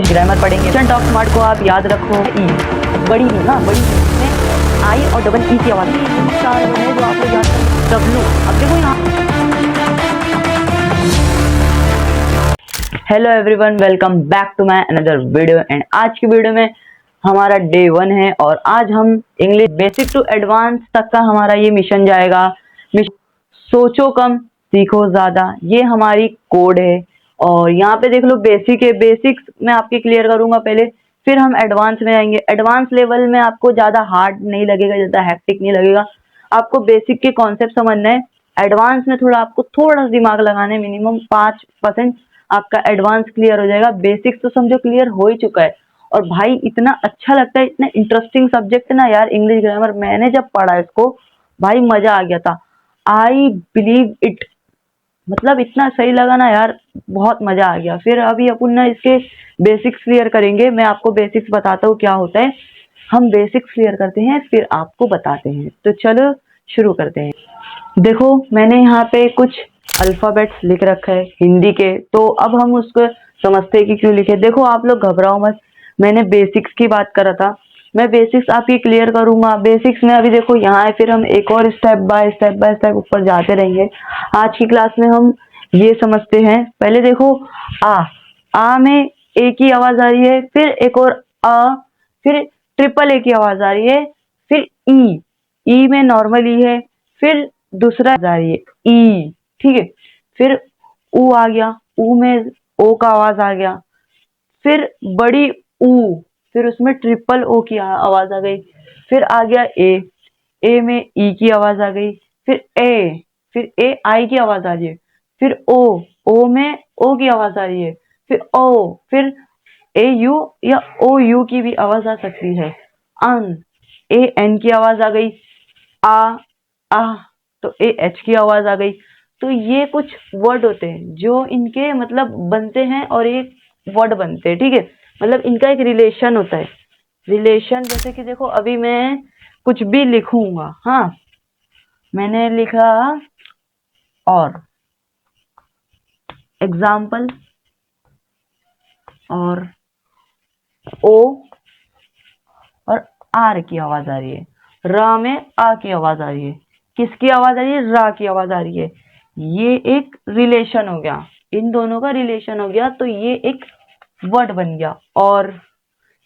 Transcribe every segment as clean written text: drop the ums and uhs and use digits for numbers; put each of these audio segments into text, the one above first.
Grammar पढ़ेंगे। Talk smart को आप याद रखो। ई बड़ी ई, हाँ बड़ी ई में आई और डबल ई की आवाज चार है जो आप लोग याद करें। डब्लू, अब देखो यहाँ। Hello everyone, welcome back to my another video. And आज की वीडियो में हमारा डे 1 है और आज हम इंग्लिश बेसिक टू एडवांस तक का हमारा ये मिशन जाएगा। सोचो कम सीखो ज्यादा, ये हमारी कोड है। और यहाँ पे देख लो बेसिक है, बेसिक्स मैं आपके क्लियर करूंगा पहले, फिर हम एडवांस में आएंगे। एडवांस लेवल में आपको ज्यादा हार्ड नहीं लगेगा, ज्यादा हैक्टिक नहीं लगेगा, आपको बेसिक के कॉन्सेप्ट समझना है। एडवांस में थोड़ा आपको थोड़ा सा दिमाग लगाना है, मिनिमम 5% आपका एडवांस क्लियर हो जाएगा। बेसिक्स तो समझो क्लियर हो ही चुका है। और भाई इतना अच्छा लगता है, इतना इंटरेस्टिंग सब्जेक्ट है ना यार इंग्लिश ग्रामर। मैंने जब पढ़ा इसको भाई मजा आ गया था। आई बिलीव इट, मतलब इतना सही लगा ना यार, बहुत मजा आ गया। फिर अभी अपन ना इसके बेसिक्स क्लियर करेंगे। मैं आपको बेसिक्स बताता हूँ क्या होता है। हम बेसिक्स क्लियर करते हैं फिर आपको बताते हैं। तो चलो शुरू करते हैं। देखो मैंने यहाँ पे कुछ अल्फाबेट्स लिख रखा है हिंदी के, तो अब हम उसको समझते हैं कि क्यों लिखे। देखो आप लोग घबराओ मत, मैंने बेसिक्स की बात करा था, मैं बेसिक्स आपकी क्लियर करूंगा। बेसिक्स में अभी देखो यहाँ है, फिर हम एक और स्टेप बाय स्टेप ऊपर जाते रहेंगे। आज की क्लास में हम ये समझते हैं। पहले देखो आ में ए की आवाज आ रही है, फिर एक और फिर ट्रिपल ए की आवाज आ रही है, फिर ई में नॉर्मल ई है, फिर दूसरा आ रही है ई, ठीक है। फिर ऊ आ गया, ऊ में ओ का आवाज आ गया, फिर बड़ी ऊ, फिर उसमें ट्रिपल ओ की आवाज आ गई, फिर आ गया ए में ई की आवाज आ गई, फिर ए आई की आवाज आ रही है, फिर ओ में ओ की आवाज आ रही है, फिर ओ, फिर ए यू या ओ यू की भी आवाज आ सकती है, ए एन की आवाज आ गई, आ तो ए एच की आवाज आ गई। तो ये कुछ वर्ड होते हैं जो इनके मतलब बनते हैं और एक वर्ड बनते हैं, ठीक है। मतलब इनका एक रिलेशन होता है। रिलेशन जैसे कि देखो अभी मैं कुछ भी लिखूंगा, हाँ मैंने लिखा और एग्जाम्पल, और ओ और आर की आवाज आ रही है, र में आ की आवाज आ रही है, किसकी आवाज आ रही है, रा की आवाज आ रही है। ये एक रिलेशन हो गया, इन दोनों का रिलेशन हो गया, तो ये एक वर्ड बन गया। और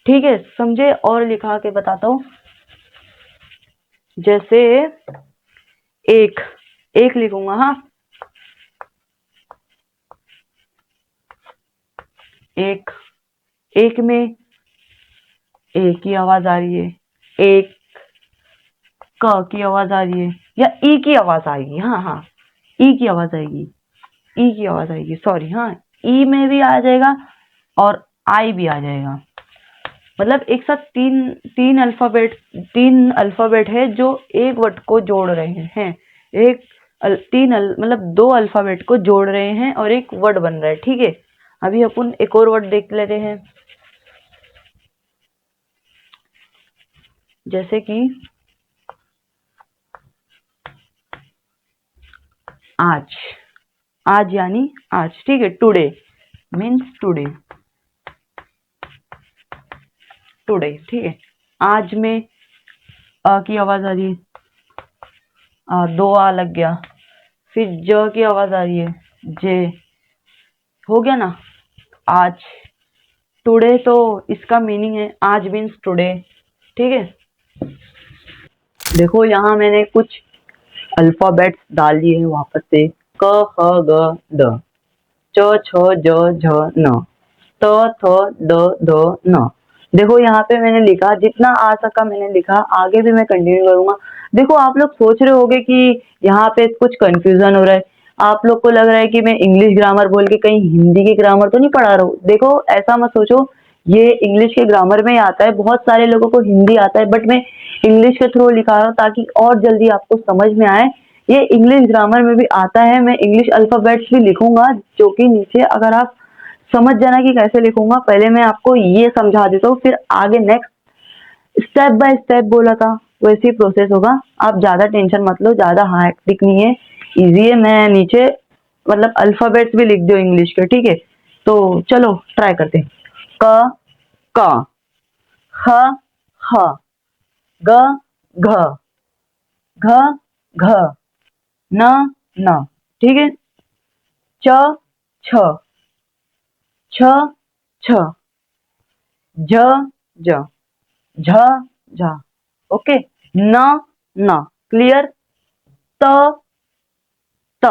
ठीक है समझे, और लिखा के बताता हूं। जैसे एक लिखूंगा, हाँ एक में ए की आवाज आ रही है, एक क की आवाज आ रही है, या ई की आवाज आएगी, हाँ ई की आवाज आएगी, ई की आवाज आएगी, सॉरी, हाँ ई में भी आ जाएगा और आई भी आ जाएगा। मतलब एक साथ तीन अल्फाबेट है जो एक वर्ड को जोड़ रहे हैं। मतलब दो अल्फाबेट को जोड़ रहे हैं और एक वर्ड बन रहा है, ठीक है। अभी अपन एक और वर्ड देख लेते हैं, जैसे कि आज यानी आज, ठीक है। टुडे मीन्स टुडे, ठीक है। आज में आ की आवाज आ रही है, दो आ लग गया, फिर ज की आवाज आ रही है, जे, हो गया ना आज। टुडे तो इसका मीनिंग है आज मीन्स टुडे, ठीक है। देखो यहाँ मैंने कुछ अल्फाबेट्स डाल दिए हैं वापस से, क ख ग द, च छ ज झ न, त थ द ध न। देखो यहाँ पे मैंने लिखा, जितना आ सका मैंने लिखा, आगे भी मैं कंटिन्यू करूंगा। देखो आप लोग सोच रहे होगे कि यहाँ पे कुछ कंफ्यूजन हो रहा है, आप लोग को लग रहा है कि मैं इंग्लिश ग्रामर बोल के कहीं हिंदी की ग्रामर तो नहीं पढ़ा रहा हूँ। देखो ऐसा मत सोचो, ये इंग्लिश के ग्रामर में आता है। बहुत सारे लोगों को हिंदी आता है, बट मैं इंग्लिश के थ्रू लिखा रहा हूँ ताकि और जल्दी आपको समझ में आए। ये इंग्लिश ग्रामर में भी आता है, मैं इंग्लिश अल्फाबेट्स भी लिखूंगा जो कि नीचे, अगर आप समझ जाना कि कैसे लिखूंगा। पहले मैं आपको ये समझा देता हूँ, फिर आगे नेक्स्ट स्टेप बाय स्टेप बोला था वैसे ही प्रोसेस होगा। आप ज्यादा टेंशन मत लो, ज्यादा हैक्टिक नहीं है, इजी है। मैं नीचे मतलब अल्फाबेट्स भी लिख दो इंग्लिश के, ठीक है। तो चलो ट्राई करते हैं। क क, ख ख, ग घ, घ घ, न न, ठीक है। च छ, छ छ, झ झ, झ झ, ओके। न न, क्लियर। त त,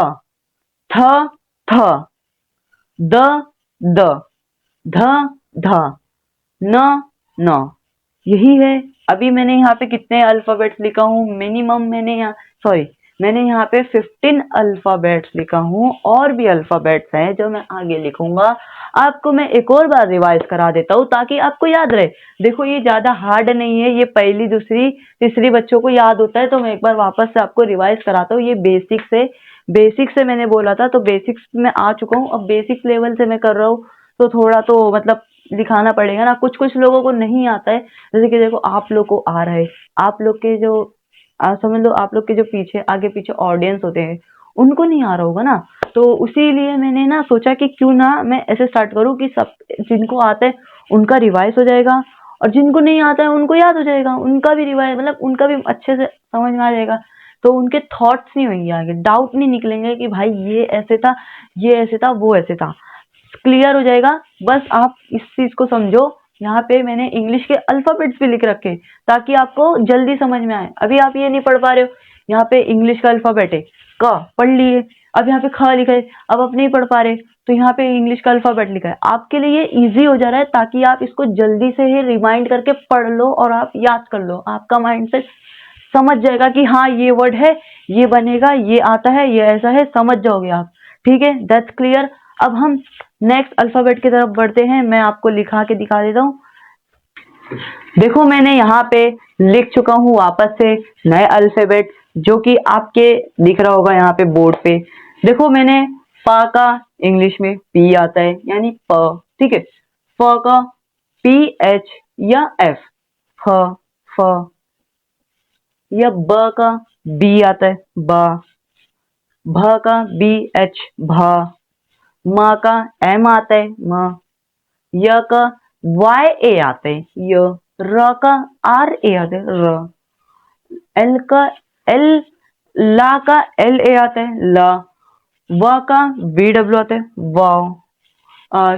थ थ, द द, ध ध, न न, यही है। अभी मैंने यहाँ पे कितने अल्फाबेट्स लिखा हूँ, मिनिमम मैंने यहाँ पे 15 अल्फाबेट्स लिखा हूँ, और भी अल्फाबेट्स हैं जो मैं आगे लिखूंगा। आपको मैं एक और बार रिवाइज करा देता हूँ ताकि आपको याद रहे। देखो ये ज्यादा हार्ड नहीं है, ये पहली दूसरी तीसरी बच्चों को याद होता है, तो मैं एक बार वापस से आपको रिवाइज कराता हूँ। ये बेसिक से मैंने बोला था, तो बेसिक्स में आ चुका हूँ, अब बेसिक लेवल से मैं कर रहा हूँ, तो थोड़ा तो मतलब दिखाना पड़ेगा ना। कुछ कुछ लोगों को नहीं आता है, जैसे कि देखो आप लोग को आ रहा है, आप लोग के जो समझ लो, आप लोग के जो पीछे आगे पीछे ऑडियंस होते हैं उनको नहीं आ रहा होगा ना, तो उसीलिए मैंने ना सोचा कि क्यों ना मैं ऐसे स्टार्ट करूं कि सब जिनको आता है उनका रिवाइज हो जाएगा, और जिनको नहीं आता है उनको याद हो जाएगा, उनका भी रिवाइज मतलब उनका भी अच्छे से समझ में आ जाएगा। तो उनके थॉट्स नहीं होंगे, आगे डाउट नहीं निकलेंगे कि भाई ये ऐसे था, ये ऐसे था, वो ऐसे था, क्लियर हो जाएगा। बस आप इस चीज को समझो। यहाँ पे मैंने इंग्लिश के अल्फाबेट्स भी लिख रखे ताकि आपको जल्दी समझ में आए। अभी आप ये नहीं पढ़ पा रहे हो, यहाँ पे इंग्लिश का अल्फाबेट है, क पढ़ लिए, अब यहाँ पे ख लिखा है, अब आप नहीं पढ़ पा रहे तो यहाँ पे इंग्लिश का अल्फाबेट लिखा है। आपके लिए ये इजी हो जा रहा है ताकि आप इसको जल्दी से ही रिमाइंड करके पढ़ लो और आप याद कर लो। आपका माइंड से समझ जाएगा कि हाँ ये वर्ड है, ये बनेगा, ये आता है, ये ऐसा है, समझ जाओगे आप। ठीक है, दैट्स क्लियर। अब हम नेक्स्ट अल्फाबेट की तरफ बढ़ते हैं, मैं आपको लिखा के दिखा देता हूँ। देखो मैंने यहाँ पे लिख चुका हूँ वापस से नए अल्फाबेट, जो कि आपके दिख रहा होगा यहाँ पे बोर्ड पे। देखो मैंने प का इंग्लिश में पी आता है यानी प, ठीक है। फ का पी एच या एफ, फ फ, या ब का बी आता है बा, भ का बी एच भा, म का एम आता है म, य का वाई ए आता है य, र का आर ए आता है र, एल का एल, ला का एल ए आता है ला, व का वी डब्ल्यू आता है वाव,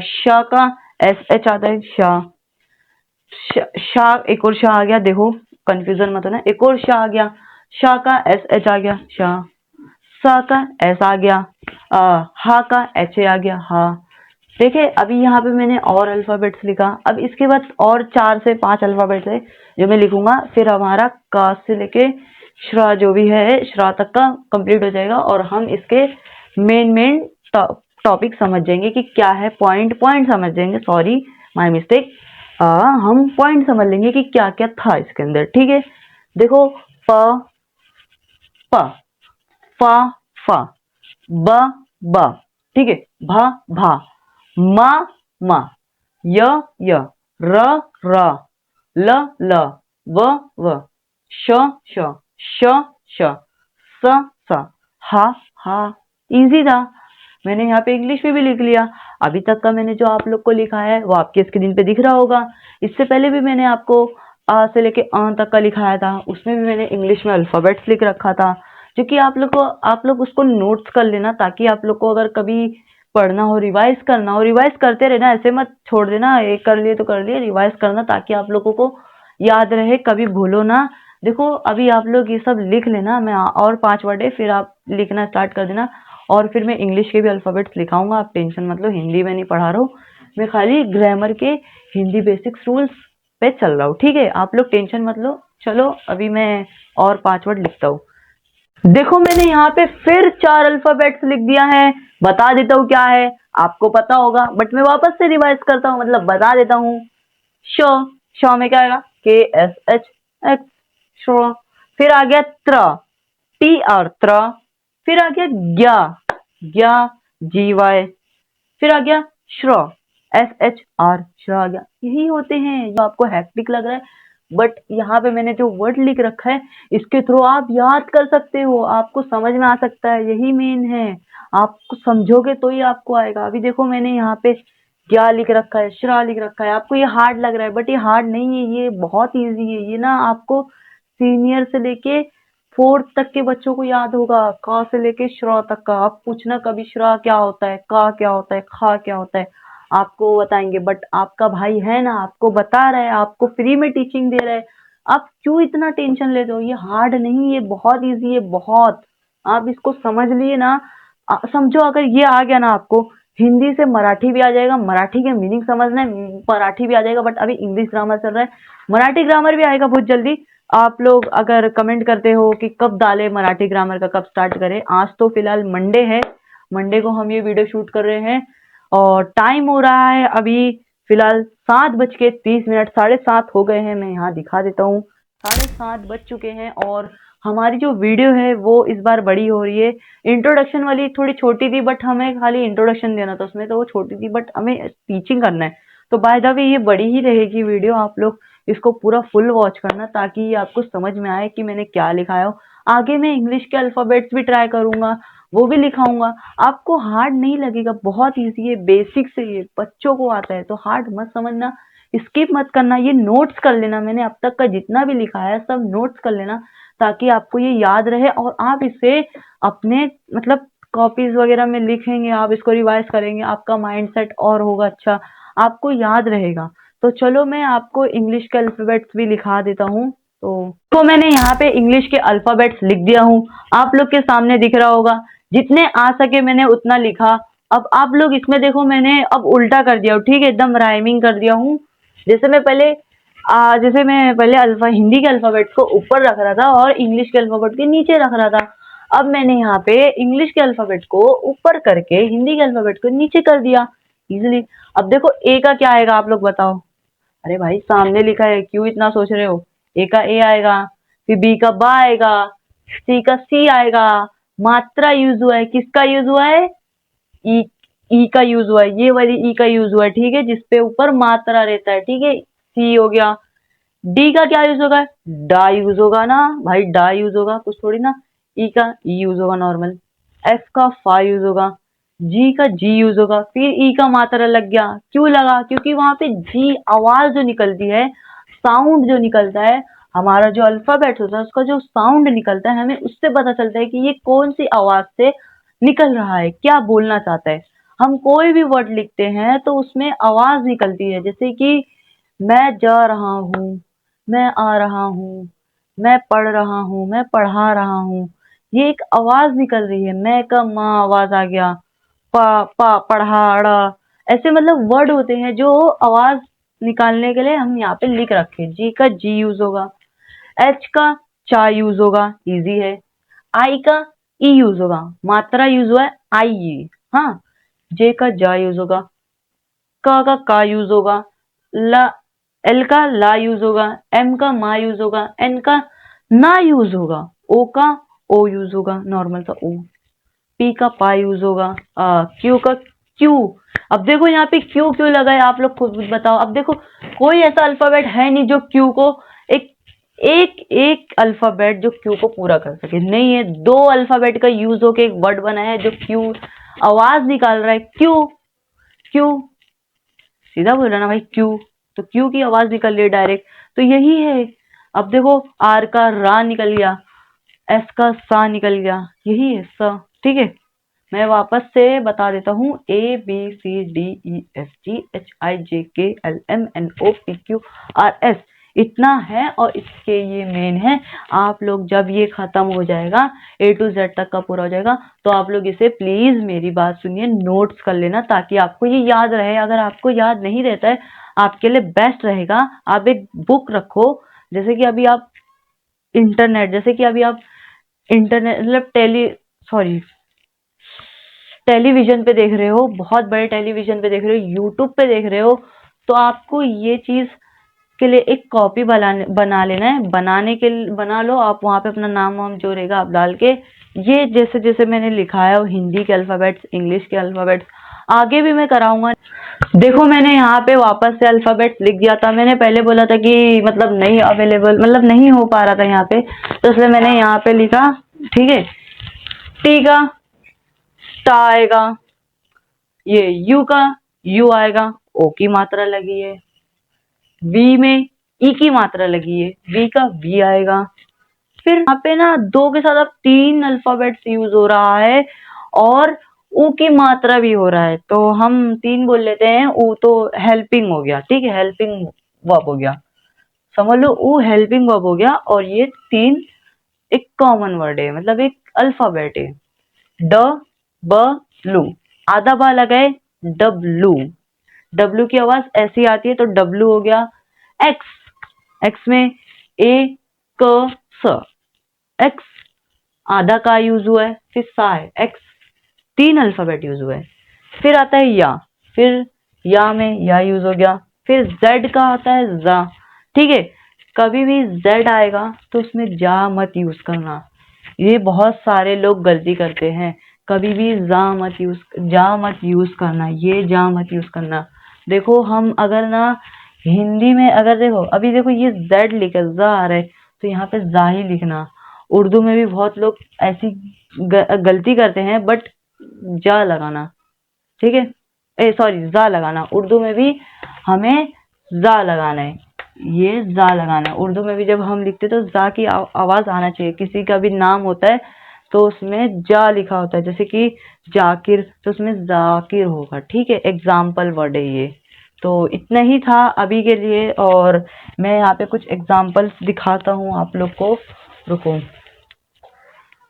श का एस एच आता है शाह, शाह एक और शाह आ गया, देखो कंफ्यूजन मत होना, एक और शाह आ गया, शाह का एस एच आ गया शाह, सा का एस आ गया, हा का एच ए आ गया हा। देखिए अभी यहाँ पे मैंने और अल्फाबेट्स लिखा, अब इसके बाद और 4 से 5 अल्फाबेट्स है जो मैं लिखूंगा, फिर हमारा का से लेके श्रा जो भी है श्रा तक का कंप्लीट हो जाएगा, और हम इसके मेन टॉपिक समझ जाएंगे कि क्या है, पॉइंट समझ जाएंगे, सॉरी माय मिस्टेक। हम पॉइंट समझ लेंगे कि क्या क्या था इसके अंदर, ठीक है। देखो प प, फा फा, ब ब, ठीक है, भा भा, मा मा, य य, र र, ल ल, व व, श श, श श, स स, हा हा। इजी था, मैंने यहाँ पे इंग्लिश में भी लिख लिया। अभी तक का मैंने जो आप लोग को लिखा है वो आपके स्क्रीन पे दिख रहा होगा। इससे पहले भी मैंने आपको आ से लेके अ तक का लिखाया था, उसमें भी मैंने इंग्लिश में अल्फाबेट्स लिख रखा था, जो कि आप लोग उसको नोट्स कर लेना, ताकि आप लोग को अगर कभी पढ़ना हो, रिवाइज करना हो, रिवाइज करते रहना, ऐसे मत छोड़ देना, एक कर लिए तो कर लिए, रिवाइज करना ताकि आप लोगों को याद रहे, कभी भूलो ना। देखो अभी आप लोग ये सब लिख लेना, मैं और 5 वर्ड है फिर आप लिखना स्टार्ट कर देना, और फिर मैं इंग्लिश के भी अल्फाबेट्स लिखाऊंगा, आप टेंशन मत लो, हिंदी में नहीं पढ़ा रहा हूँ मैं, खाली ग्रामर के हिंदी बेसिक्स रूल्स पे चल रहा हूँ, ठीक है। आप लोग टेंशन मत लो। चलो अभी मैं और 5 वर्ड लिखता हूँ। देखो मैंने यहाँ पे फिर 4 अल्फाबेट्स लिख दिया है, बता देता हूँ क्या है, आपको पता होगा बट मैं वापस से रिवाइज करता हूँ, मतलब बता देता हूँ। श, श में क्या आएगा, के एस एच एक्स, श्र। फिर आ गया त्र, टी आर त्र। फिर आ गया ज्ञा, ज्ञा जी वाई। फिर आ गया श्र, एस एच आर, श्र आ गया। यही होते हैं जो आपको हैक्टिक लग रहा है, बट यहाँ पे मैंने जो वर्ड लिख रखा है इसके थ्रू आप याद कर सकते हो, आपको समझ में आ सकता है, यही मेन है। आपको समझोगे तो ही आपको आएगा। अभी देखो मैंने यहाँ पे क्या लिख रखा है, श्रा लिख रखा है। आपको ये हार्ड लग रहा है, बट ये हार्ड नहीं है, ये बहुत इजी है। ये ना आपको सीनियर से लेके फोर्थ तक के बच्चों को याद होगा, क से लेके श्रा तक का। आप पूछना कभी श्रा क्या होता है, का क्या होता है, खा क्या होता है, आपको बताएंगे। बट आपका भाई है ना, आपको बता रहा है, आपको फ्री में टीचिंग दे रहा है। आप क्यों इतना टेंशन लेते हो? ये हार्ड नहीं, ये बहुत इजी है, बहुत। आप इसको समझ लिए ना, समझो अगर ये आ गया ना आपको, हिंदी से मराठी भी आ जाएगा, मराठी के मीनिंग समझना है, मराठी भी आ जाएगा। बट अभी इंग्लिश ग्रामर चल रहा है, मराठी ग्रामर भी आएगा बहुत जल्दी। आप लोग अगर कमेंट करते हो कि कब डाले मराठी ग्रामर का, कब स्टार्ट करें, आज तो फिलहाल मंडे है, मंडे को हम ये वीडियो शूट कर रहे हैं और टाइम हो रहा है अभी फिलहाल 7:30। 7:30 हो गए हैं। मैं यहाँ दिखा देता हूँ, 7:30 बज चुके हैं। और हमारी जो वीडियो है वो इस बार बड़ी हो रही है। इंट्रोडक्शन वाली थोड़ी छोटी थी, बट हमें खाली इंट्रोडक्शन देना था उसमें, तो वो छोटी थी, बट हमें टीचिंग करना है। तो बाय द वे ये बड़ी ही रहेगी वीडियो, आप लोग इसको पूरा फुल वॉच करना ताकि आपको समझ में आए कि मैंने क्या लिखा है। आगे मैं इंग्लिश के अल्फाबेट्स भी ट्राई करूंगा, वो भी लिखाऊंगा। आपको हार्ड नहीं लगेगा, बहुत इजी है, बेसिक से ये बच्चों को आता है, तो हार्ड मत समझना, स्किप मत करना। ये नोट्स कर लेना, मैंने अब तक का जितना भी लिखा है सब नोट्स कर लेना ताकि आपको ये याद रहे और आप इसे अपने मतलब कॉपीज वगैरह में लिखेंगे, आप इसको रिवाइज करेंगे, आपका माइंड सेट और होगा अच्छा, आपको याद रहेगा। तो चलो मैं आपको इंग्लिश के अल्फाबेट्स भी लिखा देता हूँ। तो मैंने यहाँ पे इंग्लिश के अल्फाबेट्स लिख दिया हूँ, आप लोग के सामने दिख रहा होगा। जितने आ सके मैंने उतना लिखा। अब आप लोग इसमें देखो, मैंने अब उल्टा कर दिया हूँ, ठीक है, एकदम राइमिंग कर दिया हूँ। जैसे मैं पहले अल्फा हिंदी के अल्फाबेट को ऊपर रख रहा था और इंग्लिश के अल्फाबेट के नीचे रख रहा था। अब मैंने यहाँ पे इंग्लिश के अल्फाबेट को ऊपर करके हिंदी के अल्फाबेट को नीचे कर दिया इजिली। अब देखो ए का क्या आएगा, आप लोग बताओ। अरे भाई सामने लिखा है, क्यों इतना सोच रहे हो? ए का ए आएगा, फिर बी का बा आएगा, सी का सी आएगा। मात्रा यूज हुआ है, किसका यूज हुआ है? ई, ई का यूज हुआ है, ये वाली ई का यूज हुआ है, ठीक है, जिसपे ऊपर मात्रा रहता है, ठीक है। सी हो गया। डी का क्या यूज होगा? डा यूज होगा ना भाई, डा यूज होगा, कुछ थोड़ी ना। ई का ई यूज होगा नॉर्मल। एफ का फा यूज होगा। जी का जी यूज होगा। फिर ई का मात्रा लग गया, क्यों लगा? क्योंकि वहां पे जी आवाज जो निकलती है, साउंड जो निकलता है, हमारा जो अल्फाबेट होता है उसका जो साउंड निकलता है, हमें उससे पता चलता है कि ये कौन सी आवाज से निकल रहा है, क्या बोलना चाहता है। हम कोई भी वर्ड लिखते हैं तो उसमें आवाज निकलती है, जैसे कि मैं जा रहा हूँ, मैं आ रहा हूँ, मैं पढ़ रहा हूँ, मैं पढ़ा रहा हूँ, ये एक आवाज निकल रही है। मैं का माँ आवाज आ गया, पा पा पढ़ाड़ा, ऐसे मतलब वर्ड होते हैं जो आवाज निकालने के लिए हम यहाँ पे लिख रखे। जी का जी यूज होगा। एच का चा यूज होगा, इजी है। आई का ई यूज होगा, मात्रा यूज हुआ है आई ई, हाँ। जे का जा यूज होगा। का यूज होगा। ला एल का ला यूज होगा। एम का मा यूज होगा। एन का ना यूज होगा। ओ का ओ यूज होगा, नॉर्मल सा ओ। पी का पा यूज होगा। क्यू का क्यू। अब देखो यहाँ पे क्यू क्यों लगा है, आप लोग खुद बताओ। अब देखो कोई ऐसा अल्फाबेट है नहीं जो क्यू को एक एक एक अल्फाबेट जो क्यू को पूरा कर सके, नहीं है। दो अल्फाबेट का यूज होके एक वर्ड बना है जो क्यू आवाज निकाल रहा है। क्यू क्यू सीधा बोल रहा ना भाई, क्यू, तो क्यू की आवाज निकल रही है डायरेक्ट, तो यही है। अब देखो आर का रा निकल गया, एस का सा निकल गया, यही है सा, ठीक है। मैं वापस से बता देता हूँ, A B C D E F G H I J K L M N O P Q R S, इतना है और इसके ये मेन है। आप लोग जब ये खत्म हो जाएगा, ए टू जेड तक का पूरा हो जाएगा, तो आप लोग इसे प्लीज मेरी बात सुनिए, नोट्स कर लेना ताकि आपको ये याद रहे। अगर आपको याद नहीं रहता है, आपके लिए बेस्ट रहेगा आप एक बुक रखो। जैसे कि अभी आप इंटरनेट मतलब टेलीविजन पे देख रहे हो, बहुत बड़े टेलीविजन पे देख रहे हो, यूट्यूब पे देख रहे हो, तो आपको ये चीज के लिए एक कॉपी बना लेना है। बना लो आप, वहां पे अपना नाम वाम जो रहेगा आप डाल के, ये जैसे जैसे मैंने लिखा है वो हिंदी के अल्फाबेट्स, इंग्लिश के अल्फाबेट्स आगे भी मैं कराऊंगा। देखो मैंने यहाँ पे वापस से अल्फाबेट्स लिख दिया था। मैंने पहले बोला था कि मतलब नहीं अवेलेबल, मतलब नहीं हो पा रहा था यहाँ पे, तो इसलिए मैंने यहाँ पे लिखा, ठीक है। टी का टा आएगा, ये यू का यू आएगा, ओ की मात्रा लगी है। वी में ई की मात्रा लगी है, वी का वी आएगा। फिर यहाँ पे ना दो के साथ अब तीन अल्फाबेट्स यूज हो रहा है और ऊ की मात्रा भी हो रहा है, तो हम तीन बोल लेते हैं। ऊ तो हेल्पिंग हो गया, ठीक है, हेल्पिंग वर्ब हो गया, समझ लो ऊ हेल्पिंग वर्ब हो गया। और ये तीन एक कॉमन वर्ड है, मतलब एक अल्फाबेट है। ड ब लू, आधा बा लगाए डब्लू, डब्लू की आवाज ऐसी आती है तो डब्लू हो गया। एक्स, एक्स में ए क स, एक्स आधा का यूज हुआ है, फिर सा है, एक्स तीन अल्फाबेट यूज हुआ है। फिर आता है या, फिर या में या यूज हो गया। फिर जेड का आता है जा, ठीक है, कभी भी जेड आएगा तो उसमें जा मत यूज करना, ये बहुत सारे लोग गलती करते हैं। कभी भी जा मत यूज करना, ये जा मत यूज करना। देखो हम अगर ना हिंदी में अगर देखो, अभी देखो ये जेड लिखा जा आ रहा है तो यहाँ पे जा ही लिखना। उर्दू में भी बहुत लोग ऐसी गलती करते हैं, बट जा लगाना, ठीक है, ए सॉरी जा लगाना, उर्दू में भी हमें जा लगाना है, ये जा लगाना है। उर्दू में भी जब हम लिखते तो जा की आवाज आना चाहिए। किसी का भी नाम होता है तो उसमें जा लिखा होता है, जैसे कि जाकिर तो उसमें जाकिर होगा, ठीक है, एग्जाम्पल वर्ड है ये। तो इतना ही था अभी के लिए, और मैं यहाँ पे कुछ एग्जाम्पल्स दिखाता हूँ आप लोग को, रुको।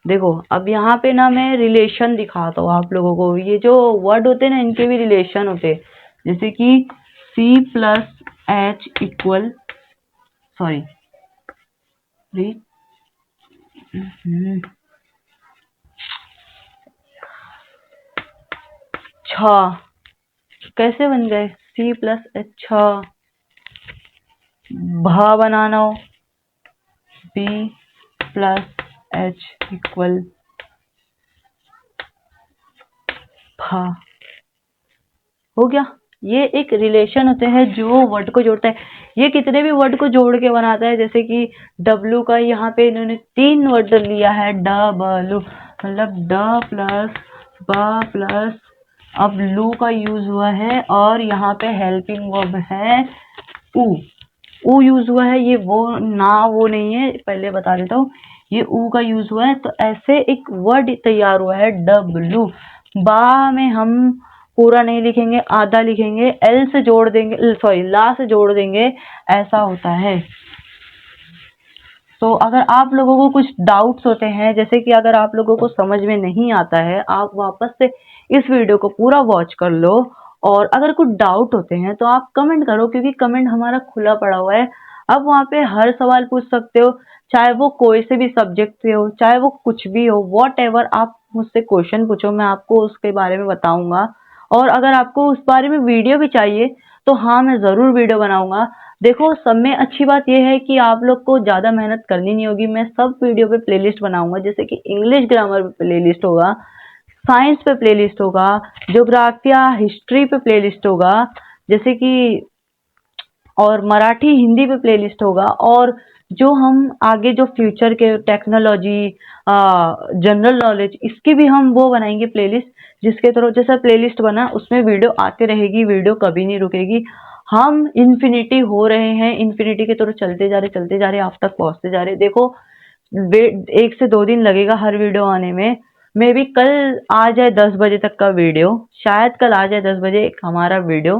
देखो अब यहाँ पे ना मैं रिलेशन दिखाता हूँ आप लोगों को। ये जो वर्ड होते हैं ना इनके भी रिलेशन होते हैं, जैसे कि C plus H equal, sorry छ, कैसे बन गए C प्लस एच छ। भा बनाना हो B प्लस एच इक्वल भा, हो गया। ये एक रिलेशन होते हैं जो वर्ड को जोड़ता है। ये कितने भी वर्ड को जोड़ के बनाता है, जैसे कि डब्लू का यहाँ पे इन्होंने तीन वर्ड लिया है, डब्लू, मतलब ड प्लस ब प्लस अब लू का यूज हुआ है, और यहाँ पे हेल्पिंग वर्ब है ऊ, ऊ यूज हुआ है। ये वो ना वो नहीं है, पहले बता देता हूँ, ये ऊ का यूज हुआ है। तो ऐसे एक वर्ड तैयार हुआ है डब्लू। बा में हम पूरा नहीं लिखेंगे, आधा लिखेंगे, एल से जोड़ देंगे, सॉरी ला से जोड़ देंगे, ऐसा होता है। तो अगर आप लोगों को कुछ डाउट्स होते हैं, जैसे कि अगर आप लोगों को समझ में नहीं आता है, आप वापस से इस वीडियो को पूरा वॉच कर लो, और अगर कुछ डाउट होते हैं तो आप कमेंट करो, क्योंकि कमेंट हमारा खुला पड़ा हुआ है। अब वहाँ पे हर सवाल पूछ सकते हो, चाहे वो कोई से भी सब्जेक्ट से हो, चाहे वो कुछ भी हो, वॉट एवर आप मुझसे क्वेश्चन पूछो, मैं आपको उसके बारे में बताऊंगा। और अगर आपको उस बारे में वीडियो भी चाहिए तो हाँ, मैं जरूर वीडियो बनाऊंगा। देखो सब में अच्छी बात यह है कि आप लोग को ज्यादा मेहनत करनी नहीं होगी। मैं सब वीडियो पे प्लेलिस्ट बनाऊंगा, जैसे कि इंग्लिश ग्रामर पे प्लेलिस्ट होगा, साइंस पे प्लेलिस्ट होगा, ज्योग्राफिया हिस्ट्री पे प्लेलिस्ट होगा, जैसे कि और मराठी हिंदी पे प्लेलिस्ट होगा, और जो हम आगे जो फ्यूचर के टेक्नोलॉजी, जनरल नॉलेज, इसकी भी हम वो बनाएंगे प्लेलिस्ट, जिसके थ्रू जैसा प्लेलिस्ट बना उसमें वीडियो आते रहेगी, वीडियो कभी नहीं रुकेगी। हम इन्फिनिटी हो रहे हैं, इन्फिनिटी के थ्रू चलते जा रहे आप तक पहुंचते जा रहे। देखो 1 से 2 दिन लगेगा हर वीडियो आने में, मे बी कल आ जाए 10 बजे तक का वीडियो, शायद कल आ जाए 10 बजे हमारा वीडियो,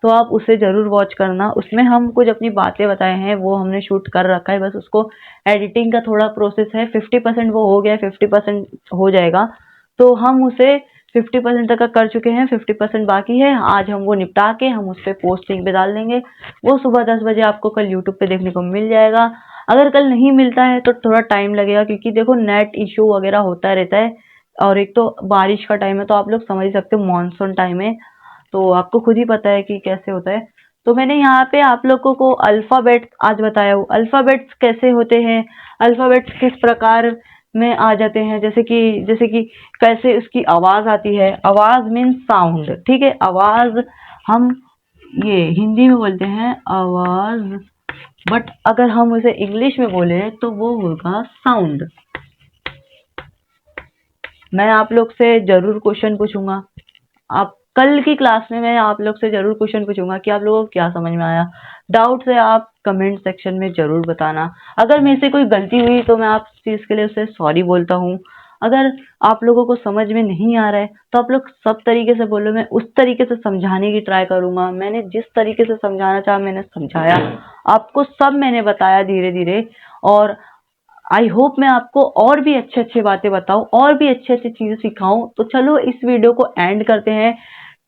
तो आप उसे जरूर वॉच करना। उसमें हम कुछ अपनी बातें बताए हैं, वो हमने शूट कर रखा है, बस उसको एडिटिंग का थोड़ा प्रोसेस है। 50% वो हो गया है, 50% हो जाएगा, तो हम उसे 50% तक का कर चुके हैं, 50% बाकी है। आज हम वो निपटा के हम उस पर पोस्टिंग पे डाल देंगे, वो सुबह 10 बजे आपको कल यूट्यूब पे देखने को मिल जाएगा। अगर कल नहीं मिलता है तो थोड़ा टाइम लगेगा, क्योंकि देखो नेट इश्यू वगैरह होता रहता है, और एक तो बारिश का टाइम है, तो आप लोग समझ ही सकते हो, मानसून टाइम है, तो आपको खुद ही पता है कि कैसे होता है। तो मैंने यहाँ पे आप लोगों को अल्फाबेट आज बताया हूँ, अल्फाबेट्स कैसे होते हैं, अल्फाबेट्स किस प्रकार में आ जाते हैं, जैसे कि कैसे उसकी आवाज आती है। आवाज मीन्स साउंड, ठीक है, आवाज हम ये हिंदी में बोलते हैं आवाज, बट अगर हम उसे इंग्लिश में बोले तो वो होगा साउंड। मैं आप लोग से जरूर क्वेश्चन पूछूंगा, आप कल की क्लास में मैं आप लोग से जरूर क्वेश्चन पूछूंगा कि आप लोगों को क्या समझ में आया। डाउट है आप कमेंट सेक्शन में जरूर बताना। अगर मेरे से कोई गलती हुई तो मैं आप चीज के लिए उससे सॉरी बोलता हूँ। अगर आप लोगों को समझ में नहीं आ रहा है तो आप लोग सब तरीके से बोलो, मैं उस तरीके से समझाने की ट्राई करूंगा। मैंने जिस तरीके से समझाना चाहा मैंने समझाया, आपको सब मैंने बताया धीरे धीरे। और आई होप मैं आपको और भी अच्छे अच्छे बातें बताऊं, और भी अच्छे अच्छे चीजें सिखाऊं। तो चलो इस वीडियो को एंड करते हैं।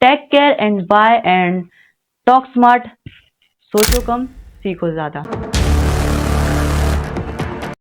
Take care and bye and talk smart, सोचो कम सीखो ज्यादा।